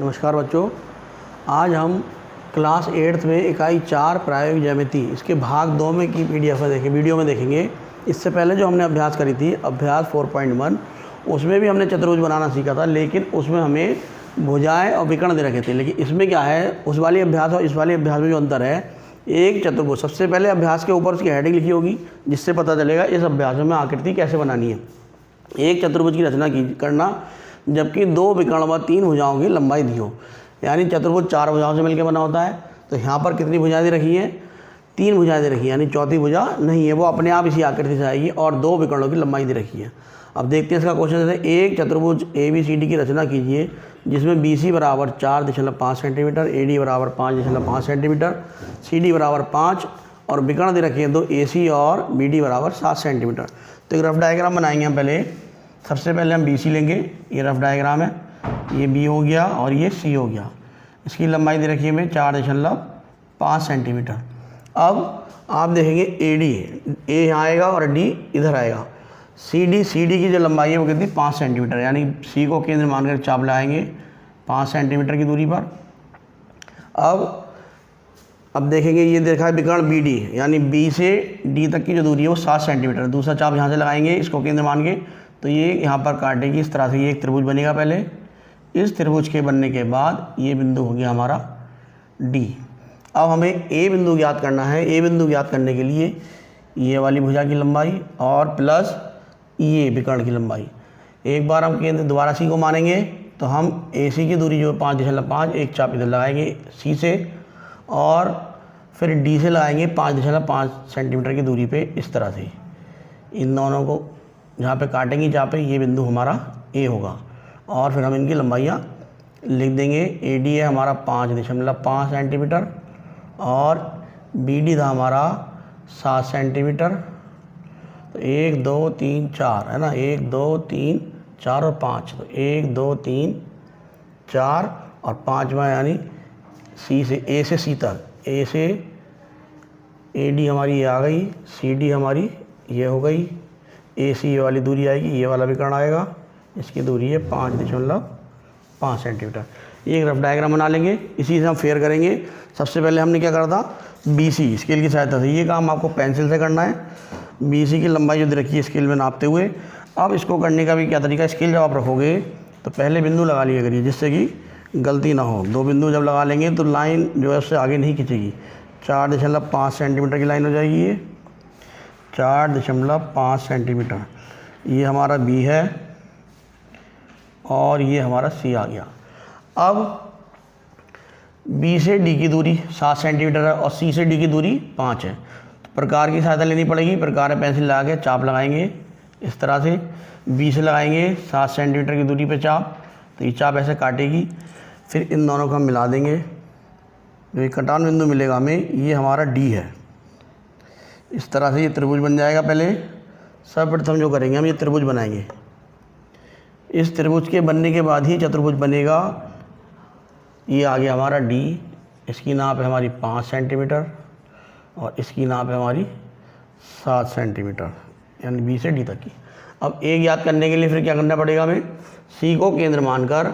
नमस्कार बच्चों, आज हम क्लास 8th में इकाई 4 प्रायोगिक ज्यामिति इसके भाग 2 में की पीडीएफ वीडियो में देखेंगे। इससे पहले जो हमने अभ्यास करी थी अभ्यास 4.1 उसमें भी हमने चतुर्भुज बनाना सीखा था, लेकिन उसमें हमें भुजाएं और विकर्ण दे रखे थे। लेकिन इसमें क्या है, उस वाले अभ्यास और इस वाले अभ्यास में जो अंतर है, एक चतुर्भुज सबसे पहले अभ्यास के ऊपर उसकी हेडिंग लिखी होगी जिससे पता चलेगा इस अभ्यास में आकृति कैसे बनानी है। एक चतुर्भुज की रचना करना जबकि 2 विकर्ण व 3 भुजाओं की लंबाई दी हो। यानी चतुर्भुज 4 भुजाओं से मिलकर बना होता है, तो यहाँ पर कितनी भुजाएं दे रखी हैं? 3 भुजाएं दे रखी हैं, यानी चौथी भुजा नहीं है, वो अपने आप इसी आकृति से आएगी और 2 विकर्णों की लंबाई दे रखी है। अब देखते हैं इसका क्वेश्चन है, एक चतुर्भुज ABCD की रचना कीजिए जिसमें BC बराबर 4.5 सेंटीमीटर, AD बराबर 5.5 सेंटीमीटर, CD बराबर 5 और विकर्ण दे रखे हैं 2 AC और BD बराबर 7 सेंटीमीटर। तो एक रफ डायग्राम बनाएंगे हम पहले। सबसे पहले हम BC लेंगे, ये रफ डायग्राम है, ये B हो गया और ये C हो गया। इसकी लंबाई दे रखी है हमें 4.5 सेंटीमीटर। अब आप देखेंगे AD, A यहाँ आएगा और D इधर आएगा। CD की जो लंबाई है वो कितनी? 5 सेंटीमीटर, यानी C को केंद्र मानकर चाप लगाएंगे 5 सेंटीमीटर की दूरी पर। अब देखेंगे ये देखा है विकर्ण BD, यानी B से D तक की जो दूरी है वो 7 सेंटीमीटर। दूसरा चाप यहाँ से लगाएंगे इसको केंद्र मान के, तो ये यहाँ पर काटेगी इस तरह से। ये एक त्रिभुज बनेगा पहले, इस त्रिभुज के बनने के बाद ये बिंदु हो गया हमारा D। अब हमें A बिंदु ज्ञात करना है। A बिंदु ज्ञात करने के लिए ये वाली भुजा की लंबाई और प्लस ये विकर्ण की लंबाई। एक बार हम केंद्र दोबारा C को मानेंगे तो हम AC की दूरी जो 5.5, एक चाप इधर लगाएंगे C से और फिर D से लगाएंगे 5.5 सेंटीमीटर की दूरी पे इस तरह से। इन दोनों को जहाँ पे काटेंगे, जहाँ पे ये बिंदु हमारा A होगा और फिर हम इनकी लंबाइयाँ लिख देंगे। AD है हमारा 5.5 सेंटीमीटर और BD था हमारा 7 सेंटीमीटर। तो 1 2 3 4 है ना, 1 2 3 4 और 5, तो 1 2 3 4 और 5वां यानी A से C तक, A से AD हमारी ये आ गई, CD हमारी ये हो गई, AC ये वाली दूरी आएगी, ये वाला विकर्ण आएगा, इसकी दूरी है 5.5 सेंटीमीटर। ये एक रफ डायग्राम बना लेंगे, इसी से हम फेयर करेंगे। सबसे पहले हमने क्या करा था, BC स्केल की सहायता से, ये काम आपको पेंसिल से करना है। BC की लंबाई जो दे रखी है स्केल में नापते हुए। अब इसको करने का भी क्या तरीका, स्केल जब आप रखोगे तो पहले बिंदु लगा लिया करिए जिससे कि गलती ना हो। 2 बिंदु जब लगा लेंगे तो लाइन जो है उससे आगे नहीं खींचेगी। 4.5 सेंटीमीटर की लाइन हो जाएगी ये, 4.5 सेंटीमीटर। ये हमारा B है और ये हमारा C आ गया। अब B से D की दूरी 7 सेंटीमीटर है और C से D की दूरी 5 है। तो प्रकार की सहायता लेनी पड़ेगी। प्रकार है, पेंसिल लगा के चाप लगाएंगे इस तरह से। B से लगाएंगे 7 सेंटीमीटर की दूरी पे चाप, तो ये चाप ऐसे काटेगी। फिर इन दोनों को हम मिला देंगे, जो एक कटान बिंदु मिलेगा हमें, ये हमारा D है। इस तरह से ये त्रिभुज बन जाएगा। पहले सर्वप्रथम जो करेंगे हम, ये त्रिभुज बनाएंगे। इस त्रिभुज के बनने के बाद ही चतुर्भुज बनेगा। ये आ गया हमारा D, इसकी नाप है हमारी 5 सेंटीमीटर और इसकी नाप है हमारी 7 सेंटीमीटर, यानी B से D तक की। अब A याद करने के लिए फिर क्या करना पड़ेगा हमें, C को केंद्र मानकर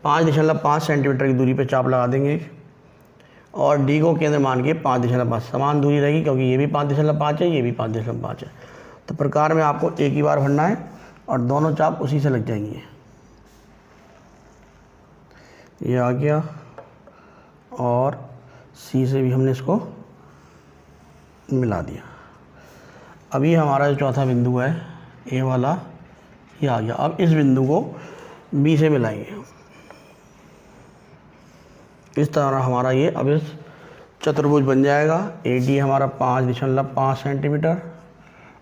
5.5 सेंटीमीटर की दूरी पे चाप लगा देंगे और D को केंद्र मान के 5.5 समान दूरी रहेगी, क्योंकि ये भी 5.5 है, ये भी 5.5 है। तो प्रकार में आपको एक ही बार भरना है और दोनों चाप उसी से लग जाएंगे। ये आ गया और C से भी हमने इसको मिला दिया। अभी हमारा जो चौथा बिंदु है A वाला, ये आ गया। अब इस बिंदु को B से मिलाएंगे। इस तरह हमारा ये अब इस चतुर्भुज बन जाएगा। AD हमारा 5.5 सेंटीमीटर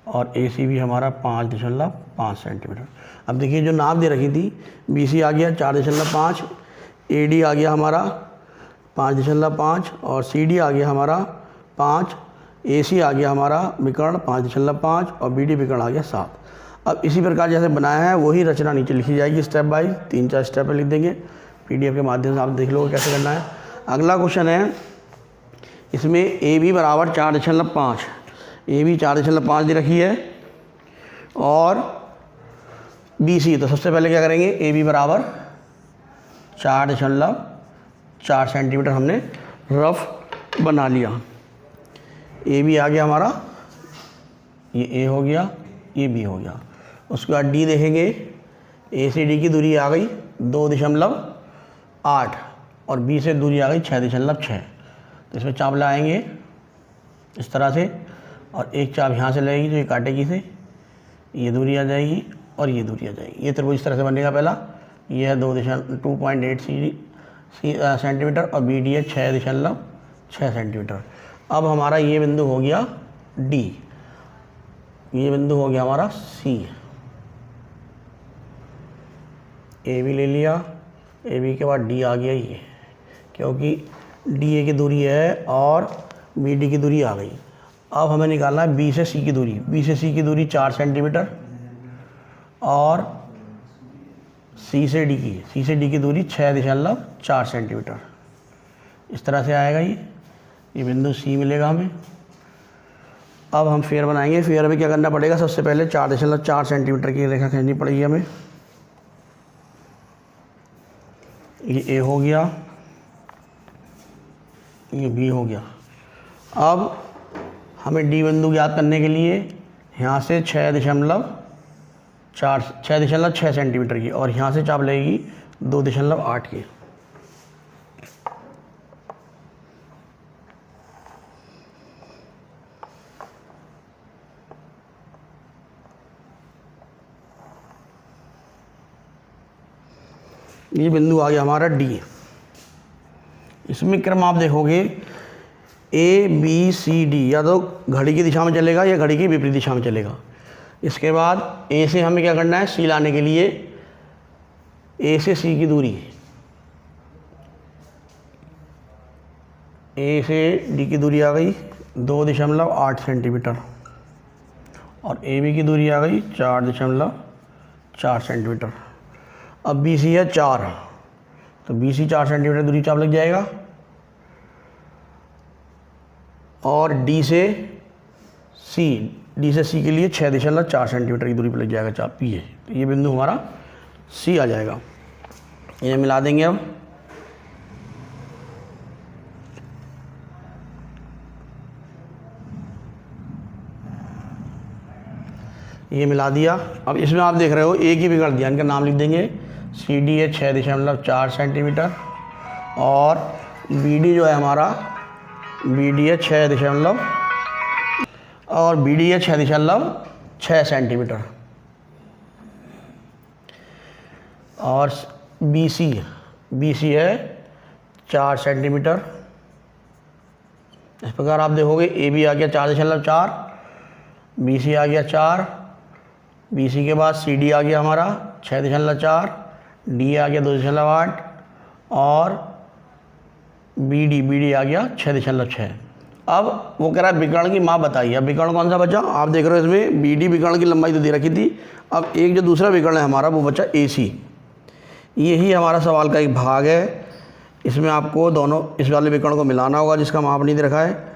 और AC भी हमारा 5.5 सेंटीमीटर। अब देखिए जो नाप दे रखी थी, BC आ गया 4.5, AD आ गया हमारा 5.5 और CD आ गया हमारा 5, AC आ गया हमारा विकर्ण 5.5 और BD विकर्ण आ गया 7। अब इसी प्रकार जैसे बनाया है वही रचना नीचे लिखी जाएगी स्टेप बाय, 3-4 स्टेप लिख देंगे। PDF के माध्यम से आप देख लो कैसे करना है। अगला क्वेश्चन है, इसमें AB बराबर 4.5, AB 4.5 दे रखी है और BC। तो सबसे पहले क्या करेंगे, AB बराबर 4.4 सेंटीमीटर हमने रफ बना लिया। ए भी आ गया हमारा, ये ए हो गया, ये बी हो गया। उसके बाद डी देखेंगे, ए से डी की दूरी आ गई 2.8 और बी से दूरी आ गई 6.6। तो इसमें चाप लगाएंगे इस तरह से, और एक चाप यहाँ से लगेगी तो ये काटेगी से, ये दूरी आ जाएगी और ये दूरी आ जाएगी। ये त्रिभुज इस तरह से बनेगा। पहला ये है 2.8 सेंटीमीटर और बी डी है 6.6 सेंटीमीटर। अब हमारा ये बिंदु हो गया डी, ये बिंदु हो गया हमारा सी। ए भी ले लिया, ए बी के बाद डी आ गया ये, क्योंकि डी ए की दूरी है और बी डी की दूरी आ गई। अब हमें निकालना है बी से सी की दूरी। बी से सी की दूरी 4 सेंटीमीटर और सी से डी की दूरी 6.4 सेंटीमीटर। इस तरह से आएगा ये बिंदु सी मिलेगा हमें। अब हम फेयर बनाएंगे। फेयर में क्या करना पड़ेगा, सबसे पहले 4.4 सेंटीमीटर की रेखा खींचनी पड़ेगी हमें। ये ए हो गया, ये बी हो गया। अब हमें डी बिंदु ज्ञात करने के लिए यहाँ से 6.6 सेंटीमीटर की और यहाँ से चाप लगेगी 2.8 की। ये बिंदु आ गया हमारा डी। इसमें क्रम आप देखोगे ए बी सी डी या तो घड़ी की दिशा में चलेगा या घड़ी की विपरीत दिशा में चलेगा। इसके बाद ए से हमें क्या करना है, सी लाने के लिए ए से सी की दूरी, ए से डी की दूरी आ गई 2.8 सेंटीमीटर और ए बी की दूरी आ गई 4.4 सेंटीमीटर। अब बी सी है 4, तो बी सी 4 सेंटीमीटर दूरी चाप लग जाएगा और डी से सी के लिए 6.4 सेंटीमीटर की दूरी पर लग जाएगा चाप ये। तो ये बिंदु हमारा सी आ जाएगा। ये मिला देंगे अब। ये मिला दिया। अब इसमें आप देख रहे हो एक ही बिगड़ दिया, इनका नाम लिख देंगे। सी डी है 6.4 सेंटीमीटर और बी डी जो है हमारा, बी डी है 6.6 सेंटीमीटर और बी सी है 4 सेंटीमीटर। इस प्रकार आप देखोगे ए बी आ गया 4.4, बी सी आ गया 4, बी सी के बाद सी डी आ गया हमारा 6.4, डी आ गया 2.8 और बी डी आ गया 6.6। अब वो कह रहा है विकर्ण की माप बताइए। अब विकर्ण कौन सा बचा, आप देख रहे हो इसमें बी डी विकर्ण की लंबाई तो दे रखी थी। अब एक जो दूसरा विकर्ण है हमारा वो बचा ए सी। यही हमारा सवाल का एक भाग है। इसमें आपको दोनों इस वाले विकर्ण को मिलाना होगा जिसका माप नहीं दे रखा है।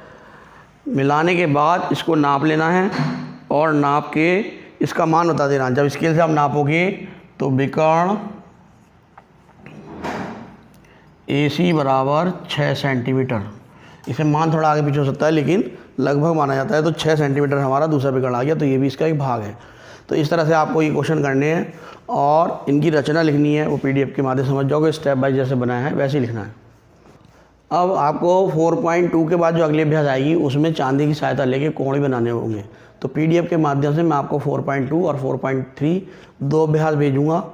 मिलाने के बाद इसको नाप लेना है और नाप के इसका मान बता देना। जब स्केल से आप नापोगे तो विकर्ण ए सी बराबर 6 सेंटीमीटर। इसे मान थोड़ा आगे पीछे हो सकता है लेकिन लगभग माना जाता है। तो 6 सेंटीमीटर हमारा दूसरा विकर्ण आ गया। तो ये भी इसका एक भाग है। तो इस तरह से आपको ये क्वेश्चन करने हैं और इनकी रचना लिखनी है। वो पीडीएफ के माध्यम से समझ जाओगे, स्टेप बाय जैसे बनाया है वैसे ही लिखना है। अब आपको 4.2 के बाद जो अगली अभ्यास आएगी उसमें चांदी की सहायता लेके कोण बनाने होंगे। तो पीडीएफ के माध्यम से मैं आपको 4.2 और 4.3 दो अभ्यास भेजूँगा,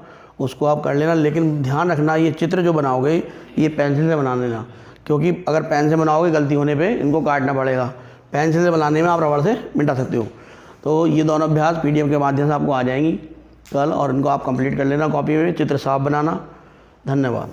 उसको आप कर लेना। लेकिन ध्यान रखना ये चित्र जो बनाओगे ये पेंसिल से बना लेना, क्योंकि अगर पेन से बनाओगे गलती होने पे इनको काटना पड़ेगा। पेंसिल से बनाने में आप रबड़ से मिटा सकते हो। तो ये दोनों अभ्यास पीडीएफ के माध्यम से आपको आ जाएंगी कल, और इनको आप कंप्लीट कर लेना कॉपी में। चित्र साफ बनाना। धन्यवाद।